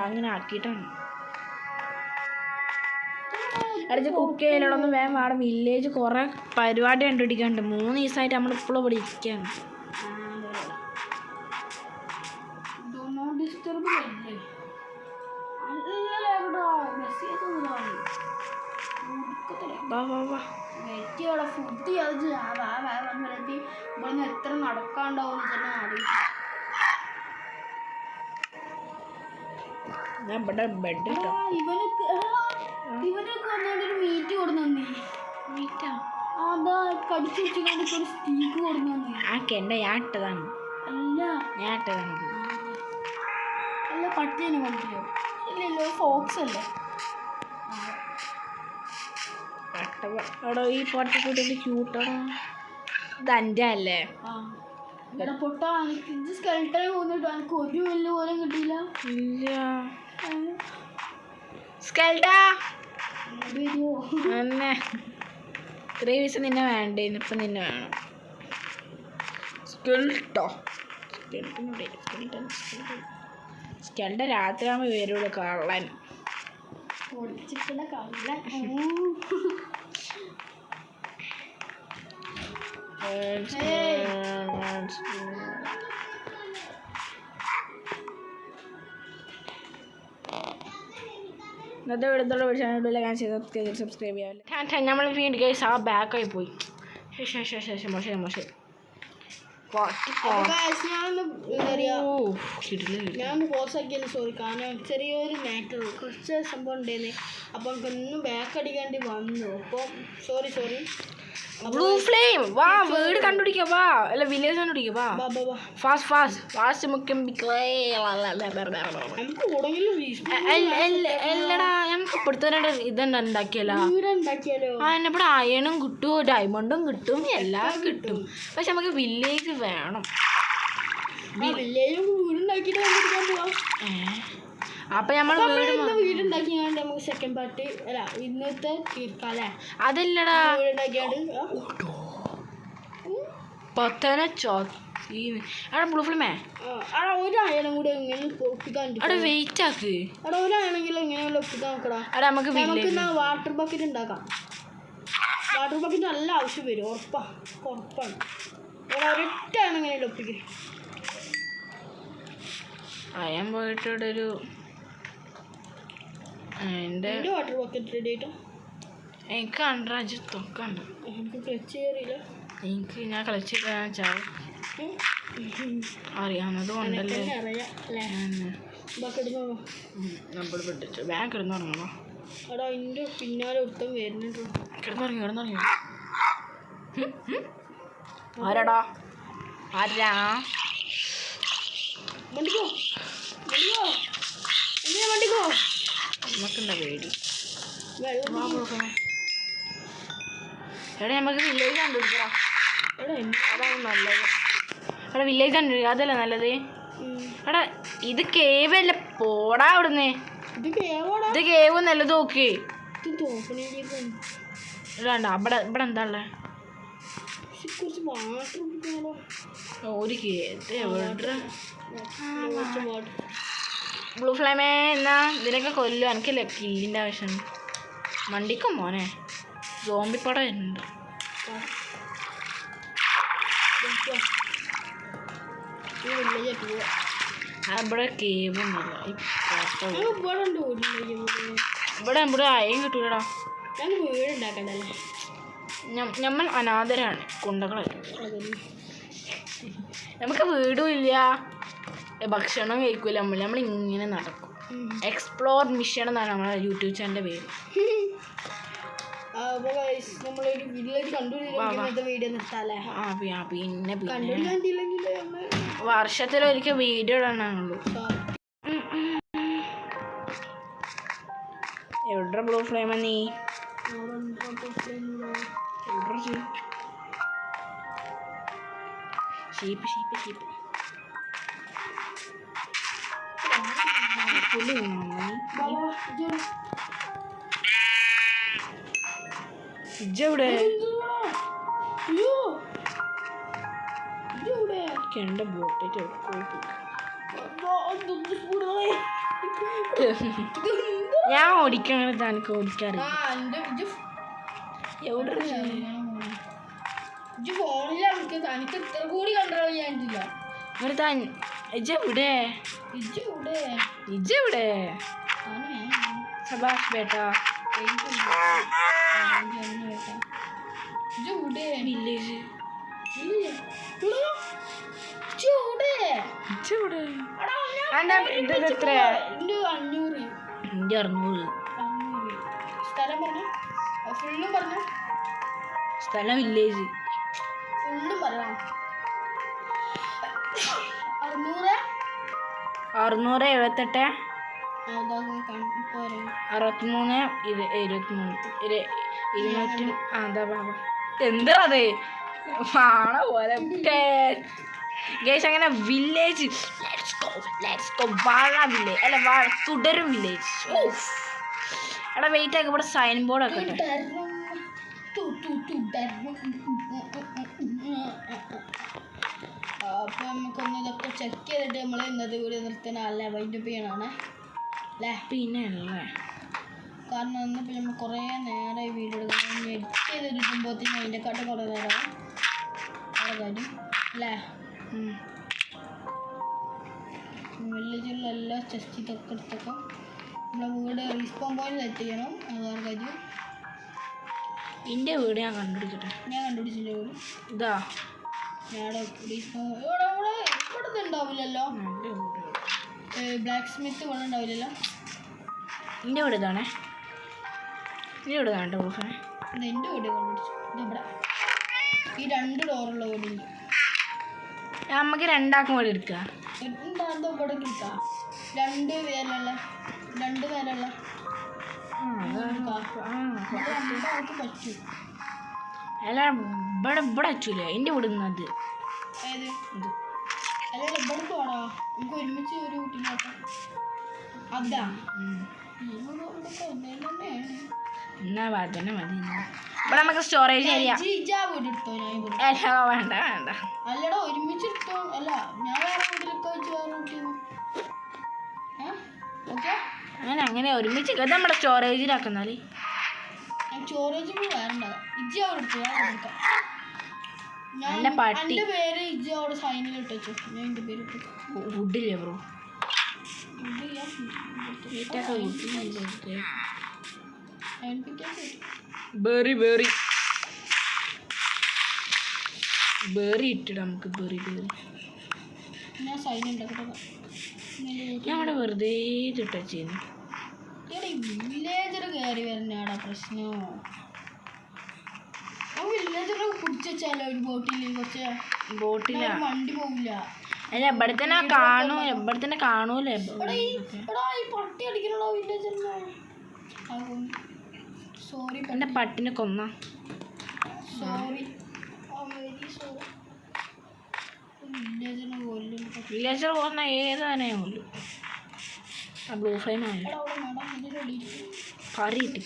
അങ്ങനെ ആക്കിയിട്ടാണ് അടുത്ത് കുക്ക് ചെയ്യലൊന്നും വേഗം അവിടെ വില്ലേജ് കുറേ പരിപാടി കണ്ടുപിടിക്കാനുണ്ട്. 3 ദിവസമായിട്ട് നമ്മളിപ്പോഴും ഇവിടെ ഇരിക്കുകയാണ്. ഫുഡ് എത്ര നടക്കാണ്ടാവും ഞാൻ ഇവിടെ ബെഡ് ഇട്ടോ. ഇവനൊക്കെ വന്നോണ്ടൊരു മീറ്റ് കൊടുന്നേ. അതാ കടിച്ചു വെച്ചിട്ട് ഒരു സ്റ്റീക്ക് കൊടുന്നേ. ആക്കെൻ്റെ ഞാൻ ഇട്ടതാണ്. അല്ല പട്ടിനെ കൊണ്ടില്ലോ. ഇല്ലല്ലോ ഫോക്സ് അല്ലേ. എടോ ഈ പട്ടിക്കുട്ടിൻ്റെ ക്യൂട്ടാണോ? ഇത് എൻ്റെ അല്ലേ? ഇവിടെ പൊട്ടാ എനിക്ക് സ്കെൽട്ടനെ കൊന്നിട്ട് എനിക്ക് ഒരു വലിയ പോലും കിട്ടിയില്ല. ഇല്ല സ്കെൽട്ടാ വരുമോ? തന്നെ ഇത്രയും ദിവസം നിന്നെ വേണ്ടേന്ന് ഇപ്പം നിന്നെ വേണം. സ്കെൽട്ടോ സ്കെൽട്ട രാത്രിയാകുമ്പോൾ വരുള്ളൂ കള്ളൻ. പൊടിച്ചിട്ടുള്ള കള്ളൻ. ഇന്നത്തെ ഇവിടുത്തെ ചാനലിൽ ഞാൻ സബ്സ്ക്രൈബ് ചെയ്യാറില്ല. നമ്മൾ വീണ്ടും കേസ് ആ ബാക്കായി പോയി. മോശം മോശം ഞാൻ പോസാക്കിയാലും സോറി. കാരണം ചെറിയൊരു മാറ്റർ കുറച്ച് സംഭവം ഉണ്ടായിരുന്നു. അപ്പോൾ എനിക്കൊന്നും ബാക്ക് അടിക്കാണ്ടി വന്നു. അപ്പോൾ സോറി. ബ്ലൂ ഫ്ലെയിം വാ വീട് കണ്ടുപിടിക്കുക വാ അല്ല വില്ലേജ് കണ്ടുപിടിക്കുക വാ ഫാസ്റ്റ് മുഖ്യം നമുക്ക് കൂടെങ്കിലും അല്ലടാ നമുക്ക് ഇപ്പോഴത്തെ ഇതെന്താ ഉണ്ടാക്കിയല്ലോ ആ എന്നെ ഇവിടെ അയണും കിട്ടും ഡയമണ്ടും കിട്ടും എല്ലാം കിട്ടും. പക്ഷെ നമുക്ക് വില്ലേജ് വേണം. വില്ലേജ് വീടുണ്ടാക്കിയിട്ട് പോവാം. അപ്പൊ നമ്മൾ വീടുണ്ടാക്കി നമുക്ക് സെക്കൻഡ് പാർട്ട് അല്ല ഇന്നത്തെ തീർക്കാല്ലേ. അതല്ലടാ വീടുണ്ടാക്കിയാണ്ട് അവിടെ ബ്ലൂ ഫ്ലെയിമേ അവിടെ ഒരു അയണം കൂടെ എങ്ങനെ ഒപ്പിക്കാൻ അവിടെ വെയിറ്റ് ആക്ക്. അവിടെ ഒരു അയണെങ്കിലും എങ്ങനെയുള്ള ഒപ്പിക്കാൻ നോക്കടാ. അവിടെ നമുക്ക് വാട്ടർ ബക്കറ്റ് ഉണ്ടാക്കാം. വാട്ടർ ബക്കറ്റ് നല്ല ആവശ്യം വരും. ഉറപ്പാണ് അവിടെ ഒരൊറ്റ അയണം എങ്ങനെയുള്ള ഒപ്പിക്കും. അയൻ പോയിട്ട് ഇവിടെ ഒരു എൻ്റെ വാട്ടർ ബക്കറ്റ് റെഡി ആയിട്ടോ. എനിക്ക് അണ്ടറാജ്യത്തൊക്കെ ഉണ്ട്. എനിക്ക് ക്ലച്ച് ചെയ്യാറില്ല. എനിക്ക് ഞാൻ കളിച്ച് ചാവും അറിയാവുന്നത് കൊണ്ടല്ലേ നമ്മൾ പെട്ടിട്ട് ബാങ്ക് കിടന്നുറങ്ങണോ. എടാ അതിൻ്റെ പിന്നാലെ ഒരുത്തം വരുന്നുണ്ടോ. കിടന്നുറങ്ങി ആരാടാ ആരാ വണ്ടിക്കോ നമുക്കുണ്ടാ പേടി. വെള്ളം എടാ നമുക്ക് വില്ലേജ് കണ്ടുപിടിക്കടാ. അതാണ് നല്ലത്. എടാ വില്ലേജ് കണ്ടുപിടിക്കുക അതല്ലേ നല്ലത്. എടാ ഇത് കേവ് അല്ല പോടാ അവിടുന്ന്. ഇത് കേവ് നല്ലത് നോക്ക്. ഇടാണ്ട ഇവിടെ എന്താ ഉള്ളത് ഒരു ബ്ലൂ ഫ്ലെയിമേ എന്നാ ഇതിനൊക്കെ കൊല്ലും. എനിക്ക് കില്ലിൻ്റെ ആവശ്യമുണ്ട്. മണ്ടിക്കും മോനെ സോംബിപ്പടം വരുന്നുണ്ട്. ഇവിടെ കേവൊന്നുമില്ല. ഇവിടെ അയം കിട്ടൂലടാ. നമ്മൾ അനാഥരാണ് കുണ്ടകളായിട്ട്. നമുക്ക് വീടും ഇല്ല ഭക്ഷണം കഴിക്കൂല. നമ്മളിങ്ങനെ നടക്കും. എക്സ്പ്ലോർ മിഷൻ എന്നാണ് നമ്മളെ യൂട്യൂബ് ചാനലിൻ്റെ പേര്. പിന്നെ വർഷത്തിലൊരിക്കൽ വീഡിയോ ഇടാനുള്ളൂ. എവിടെ ബ്ലൂ ഫ്ലെയിം നീ ഷീപ്പ് ഇജ്ജെവിടെ എൻ്റെ ബോട്ടിട്ട് ഞാൻ ഓടിക്കണത് എനിക്ക് ഓടിക്കാറില്ല. ഇജ്ജെവിടെ സബാഷ് ബേട്ടാ വില്ലേജ് എത്ര 500 സ്ഥലം വില്ലേജ് 678 63 23 200 അതാ ബാബ എന്താ അത് മാണ പോലെ ഗൈസ് അങ്ങനെ വില്ലേജ് ലെറ്റ്സ് ഗോ വാഴ വില്ലേജ് അല്ല തുടരും വില്ലേജ്. എടാ വെയിറ്റ് ആക്കി ഇവിടെ സൈൻ ബോർഡ് ഒക്കെ അപ്പം നമുക്കൊന്ന് ഇതൊക്കെ ചെക്ക് ചെയ്തിട്ട് നമ്മൾ ഇന്നത്തെ വീഡിയോ നിർത്തുന്ന അല്ലേ വൈൻഡപ്പ് ചെയ്യണമാണ് അല്ലേ? പിന്നെ അല്ലേ, കാരണം ഇന്നിപ്പോൾ നമ്മൾ കുറേ നേരം ഈ വീഡിയോ എടുക്കണം. എഡിറ്റ് ചെയ്തിട്ടുമ്പോഴത്തേനും അതിൻ്റെക്കാട്ട് കുറേ നേരം അവിടെ കാര്യം അല്ലേ? വില്ലേജിലുള്ള എല്ലാ ചെസ്റ്റ് ഇതൊക്കെ എടുത്തേക്കാം. നമ്മളെ വീട് റീസ്പോൺ പോയിന്റ് സെറ്റ് ചെയ്യണം. അത് വേറെ കാര്യം. എൻ്റെ വീട് ഞാൻ കണ്ടുപിടിക്കട്ടെ. ഞാൻ കണ്ടുപിടിച്ചില്ല വീട് ഇതാ ഇവിടെ റീസ്പോൺ ഇവിടെ ഉണ്ടാവില്ലല്ലോ. ബ്ലാക്ക് സ്മിത്ത് ഇവിടെ ഉണ്ടാവില്ലല്ലോ. എൻ്റെ വീട് ഇതാണേ. എൻ്റെ വീട് കാണട്ടെ പ്രൂഫേ. ഇത് എൻ്റെ വീട് കണ്ടുപിടിച്ചു. ഇതിവിടെ ഈ 2 ഡോറുള്ള വീടുണ്ട്. നമുക്ക് 2 ആക്കും വേണ്ടി എടുക്കുക. എന്താ ഇവിടെ കിട്ടാം 2 പേരുള്ള 2 നേരമുള്ള പറ്റും. അല്ല ഇവിടെ അച്ചൂലേ എൻ്റെ വീട് ഇന്നത്. ഏത് അല്ല ഇവിടേക്ക് വേണോ? നമുക്ക് ഒരുമിച്ച് ഒരു കുട്ടീനോക്കാം. അതാ എന്നാ തന്നെ മതി. ഇവിടെ നമുക്ക് സ്റ്റോറേജ് ഏരിയ വീട് എടുത്തോ? വേണ്ട വേണ്ട. അല്ലടാ ഒരുമിച്ച് എടുത്തോ. അല്ല ഞാൻ വേറെ വീട്ടിലൊക്കെ വെച്ച് വേറെ കുട്ടീന്ന് ഓക്കെ. അങ്ങനെ ഒരുമിച്ച് നമ്മുടെ സ്റ്റോറേജിലാക്കുന്നാല് സ്റ്റോറേജ് വേറെ ഉണ്ടാകാം. ഇജ്ജി അവിടെ എടുത്തു ഞാൻ എൻ്റെ പേര് ഇജ്ജി അവിടെ സൈനിൽ ഇട്ടു. ഞാൻ എൻ്റെ പേര് ഇട്ടു. വുഡില്ലേ ബ്രോ? ബെറി ഇട്ടിട നമുക്ക്. ബെറി ഞാൻ സൈൻ ഉണ്ടാക്കട്ടെ. ഞമ്മടെ വെറുതെ ഇട്ട ചെയ്യുന്നു. വില്ലേജർ കയറി വരുന്നാടാ പ്രശ്നം. വില്ലേജറെ പിടിച്ച് വെച്ചാലോ ഒരു ബോട്ടില്ല വണ്ടി പോവില്ല. അല്ല ഇവിടെ തന്നെ കാണൂലേ. ഈ പട്ടി അടിക്കണോ വില്ലേജറിനെ? സോറി എൻ്റെ പട്ടിനെ കൊന്ന. Sorry very sorry. വില്ലേജറിനെ കൊല്ലും. വില്ലേജർ കൊന്ന ഏതാനെ കൊല്ലും. ആ ബ്ലൂ ഫ്ലെയിം ആയാലും കറി കിട്ടി.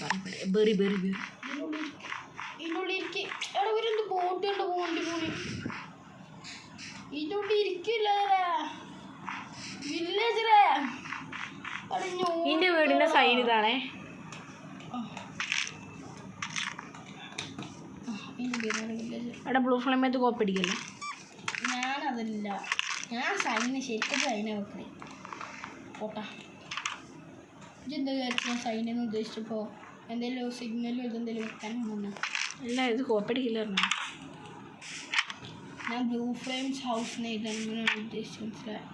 ബെറി ഇതിനുള്ളിരിക്കും. എടാ ഇവരെന്ത് ബോട്ട് കണ്ട് പോകണ്ടി പോണി. ഇതിനുള്ളിൽ ഇരിക്കില്ലേ വില്ലേജറേ? നിന്റെ വീടിന്റെ സൈൻ ഇതാണേ. അവിടെ ബ്ലൂ ഫ്ലെയിമത്ത് കോപ്പടിക്കല്ലേ? ഞാനതല്ല, ഞാൻ സൈന് ശരിക്കും സൈന വെക്കണേ. പോട്ടാ ഇതെന്താ വിചാരിച്ചു? ഞാൻ സൈനെന്ന് ഉദ്ദേശിച്ചപ്പോൾ എന്തെങ്കിലും സിഗ്നലും ഇതെന്തെങ്കിലും വെക്കാനാണെന്ന്. അല്ല ഇത് കോപ്പടിക്കില്ലായിരുന്നു. ഞാൻ ബ്ലൂ ഫ്ലെയിംസ് ഹൗസിനെ ഇതെങ്ങനെയാണ് ഉദ്ദേശിച്ചത് മനസ്സിലായി.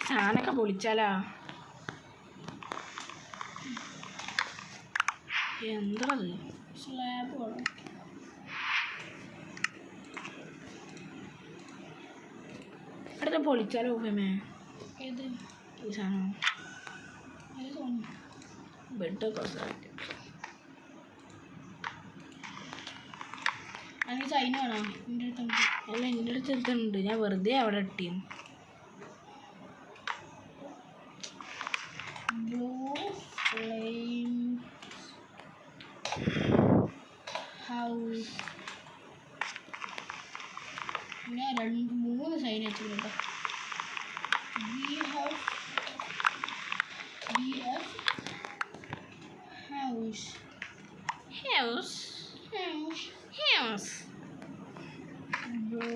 സാധനമൊക്കെ പൊളിച്ചാലാ എന്തത്? സ്ലാബ് വേണം. അടുത്ത പൊളിച്ചാലോ ഫേമേ? ഏത് ഈ സാധനം ഏത് തോന്നി? ബെഡൊക്കെ അങ്ങനെ സൈൻ വേണോ? എൻ്റെ അടുത്തുണ്ട്. അല്ല എൻ്റെ അടുത്ത് എടുത്തുണ്ട്. ഞാൻ വെറുതെ അവിടെ ഇട്ടിരുന്നു. Blue flame house. ഞാൻ 2-3 സൈൻ വെച്ചിട്ടുണ്ട്. House blue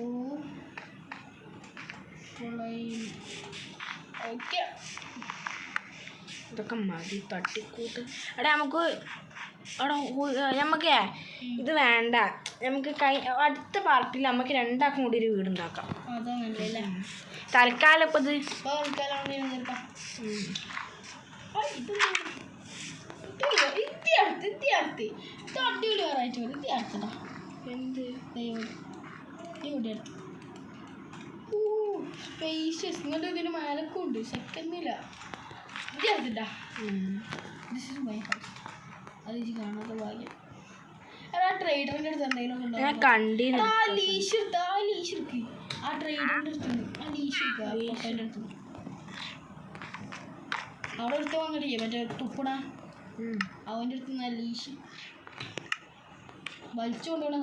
flame. ഓക്കെ ഇതൊക്കെ മതി തട്ടിക്കൂട്ട്. എടാ നമുക്ക് നമുക്കേ ഇത് വേണ്ട. നമുക്ക് അടുത്ത പാർട്ടിൽ നമുക്ക് 2 ആക്കും കൂടി ഒരു വീടുണ്ടാക്കാം. അതാണല്ലേ തൽക്കാലം ഇപ്പം ഇത് അടിപൊളി വെറൈറ്റി മതി. ഇത് അടുത്തടാ എന്ത് ഇവിടെ അടുത്ത് സ്പേഷ്യസ്. ഇങ്ങോട്ട് ഇതിന് മേലക്കും ഉണ്ട്. സെക്കൻഡില്ല ഇത് അടുത്തിട്ടാ. This is my house. അത് എനിക്ക് കാണാത്ത ഭാഗ്യം. ആ ട്രേഡറിന്റെ അടുത്ത് എന്തെങ്കിലും ഞാൻ കണ്ടിരുന്നു. ആ ലീഷ് എടുത്ത് ആ ട്രേഡറിന്റെ അടുത്തുണ്ട്. ആ ലീഷ് എടുക്കുക അടുത്ത് അവിടെ എടുത്ത് വാങ്ങില്ലേ മറ്റേ തുപ്പണ അവൻ്റെ അടുത്ത് നിന്ന് ലീഷ് വലിച്ചു കൊണ്ടുപോകണ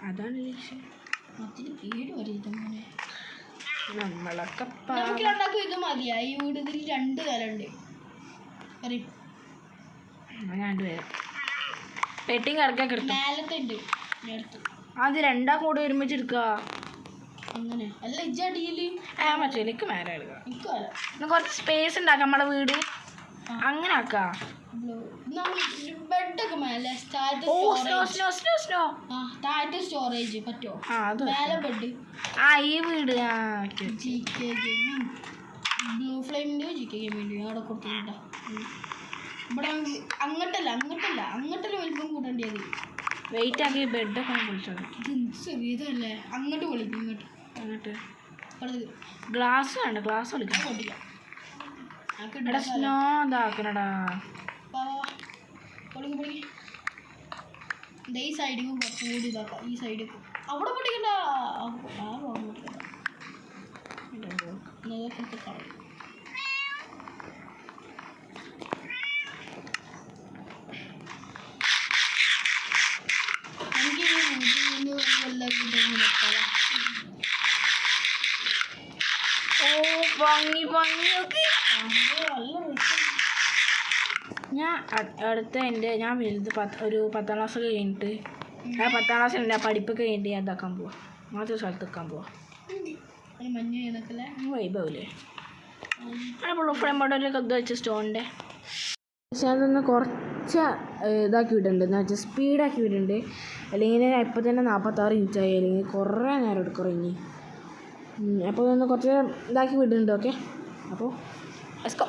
അതാണ് ലീഷ്. മറ്റൊരു പേര് പറയത്തങ്ങനെ നമ്മളൊക്കെ നമുക്ക് രണ്ടാക്കും ഇത് മതിയാ. ഈ വീട് ഇതിൽ 2 നിലയുണ്ട് പറയും പെട്ടിങ് കിടക്കാൻ മേലത്തെ ഉണ്ട് അടുത്ത് അത് 2 കൂടെ ഒരുമിച്ച് എടുക്കുക. അങ്ങനെ അല്ല ഇജടിയില് മറ്റേക്ക് മേലെ എടുക്കുക. എനിക്ക് കുറച്ച് സ്പേസ് ഉണ്ടാക്കാം നമ്മുടെ വീട്. അങ്ങനെ ആക്കാം. ബെഡൊക്കെ മേലെ താഴത്തെ സ്റ്റോറേജ് പറ്റുമോ? മേലെ ബെഡ് ഈ വീട് GK ഗെയിമിങ് ബ്ലൂ ഫ്ലെയിമിൻ്റെ GK ഗെയിമിൻ്റെ അവിടെ കൊടുത്തിട്ടുണ്ടോ? ഇവിടെ അങ്ങോട്ടല്ല വലിപ്പം കൂട്ടേണ്ടത്. വെയിറ്റ് ആക്കി ബെഡൊക്കെ വിളിച്ചോളൂ. ചെറിയതല്ലേ അങ്ങോട്ട് വിളിക്കും അങ്ങോട്ട് ഗ്ലാസ് വേണ്ട. ഗ്ലാസ് വിളിക്കാം. സ്നോ ഇതാക്കണടാ. ഈ സൈഡിലും കുറച്ചും കൂടി ഇതാക്കാം. ഈ സൈഡ് അവിടെ പൊട്ടിക്കണ്ട. ഞാൻ അടുത്ത ഞാൻ വലുത് ഒരു 10ാം ക്ലാസ് കഴിഞ്ഞിട്ട് 10ാം ക്ലാസ് പഠിപ്പൊക്കെ കഴിഞ്ഞിട്ട് ഞാൻ ഇതാക്കാൻ പോവാം. അങ്ങനത്തെ സ്ഥലത്ത് നിൽക്കാൻ പോവാം. വൈബാവില്ലേ? ബ്ലൂ ഫ്ലെയിമോടെ ഒരു ഇത് വെച്ച സ്റ്റോണിൻ്റെ അതൊന്ന് കുറച്ച് ഇതാക്കി വിടുന്നുണ്ട്. എന്ന് വെച്ചാൽ സ്പീഡാക്കി വിടുന്നുണ്ട്. അല്ലെങ്കിൽ ഇപ്പം തന്നെ 46 ഇഞ്ചായി. അല്ലെങ്കിൽ കുറേ നേരം എടുക്കും ഇറങ്ങി. അപ്പോൾ ഒന്ന് കുറച്ച് ഇതാക്കി വിടുന്നുണ്ട്. ഓക്കെ, അപ്പോൾ ലെറ്റ്സ് ഗോ.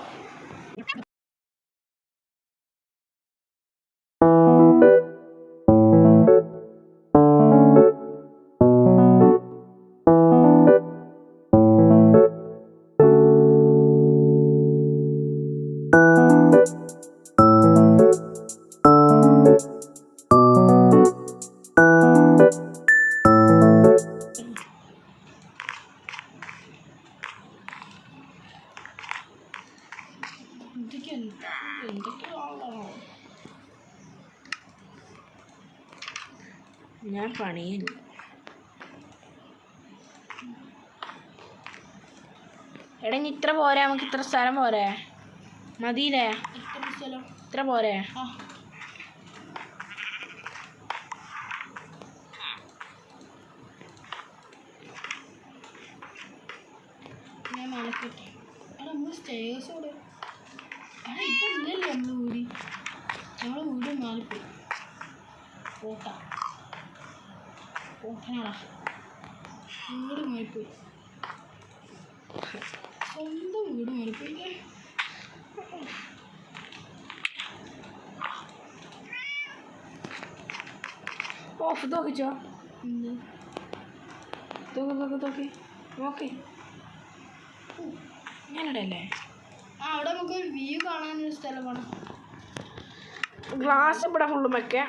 ഞാൻ പണിയില്ല. എടാ ഇനി ഇത്ര പോരെ? നമുക്ക് ഇത്ര സ്ഥലം പോരെ? മതിയില്ലേ? ഇത്ര പോരെ? ഞാൻ മലക്കട്ടെ. നമ്മൾ സ്റ്റേഴ്സ് ഇവിടെ ഇപ്പം ഇല്ലല്ലേ നമ്മളെ വീട് മാറിപ്പോയി. ഓട്ടനാടാ വീട് മാറിപ്പോയി. സ്വന്തം വീട് മാറിപ്പോയില്ലേ? ഓഫ് നോക്കിച്ചോ. നോക്കി ഞാനിടല്ലേ? അവിടെ നമുക്ക് ഒരു വ്യൂ കാണാനൊരു സ്ഥലം വേണം. ഗ്ലാസ് ഇവിടെ ഫുള്ളും വെക്കേ.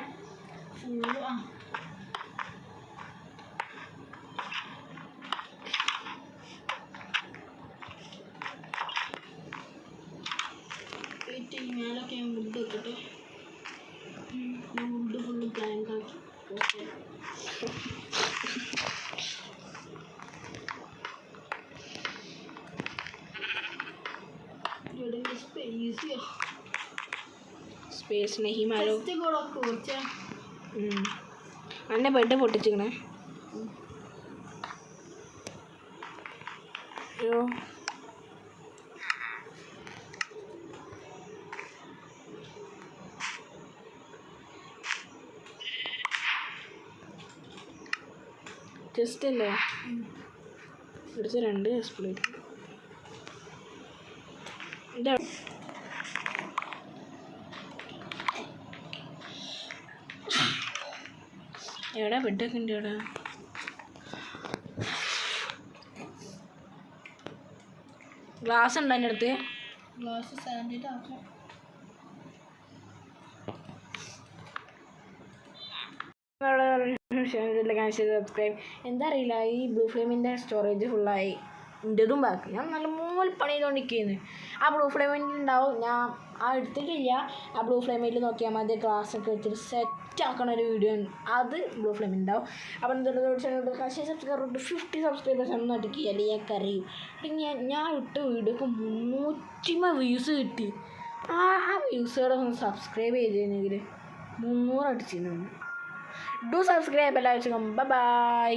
മേലൊക്കെ ഞാൻ വുഡ് വെക്കട്ടെ. വുഡ് ഫുള്ള് ബ്ലാങ്ക് ആക്കി. സ്പേസ് नहीं मारो. കുറച്ച് അന്നെ ബെഡ് പൊട്ടിച്ചിക്കണേ. അയ്യോ ജസ്റ്റ് അല്ലേ ഇവിടുത്തെ 2 എക്സ്പ്ലോയിറ്റ്. എവിടെ ബെഡൊക്കെ ഉണ്ട്? ഇവിടെ ഗ്ലാസ് ഉണ്ടോ എൻ്റെ അടുത്ത്? ഗ്ലാസ് സാൻഡിൻ്റെ ആക്കാം. സബ്സ്ക്രൈബ്. എന്താ അറിയില്ല, ഈ ബ്ലൂ ഫ്ലെയിമിൻ്റെ സ്റ്റോറേജ് ഫുള്ളായി. എൻ്റെതും ബാക്കി. ഞാൻ നല്ല മൂൽ പണി ചെയ്തുകൊണ്ടിരിക്കുന്നു. ആ ബ്ലൂ ഫ്ലെയിമിൽ ഉണ്ടാവും. ഞാൻ എടുത്തിട്ടില്ല. ആ ബ്ലൂ ഫ്ലെയിമിൽ നോക്കിയാൽ മതി. ഗ്ലാസ്സൊക്കെ വെച്ചിട്ട് സെറ്റാക്കണ ഒരു വീഡിയോ അത് ബ്ലൂ ഫ്ലെയിമിൽ ഉണ്ടാവും. അപ്പം സബ്സ്ക്രൈബർ 50 സബ്സ്ക്രൈബേഴ്സ് ഒന്നും അടിക്കുകയല്ലേ ഞാൻ കറിയും. ഞാൻ ഇട്ട വീഡിയോക്ക് 300 വ്യൂസ് കിട്ടി. ആ വ്യൂസുകളെ ഒന്ന് സബ്സ്ക്രൈബ് ചെയ്തിരുന്നെങ്കിൽ 300 അടിച്ചിരുന്നു. ഡു സബ്സ്ക്രൈബ് എല്ലാവരും. ബൈ.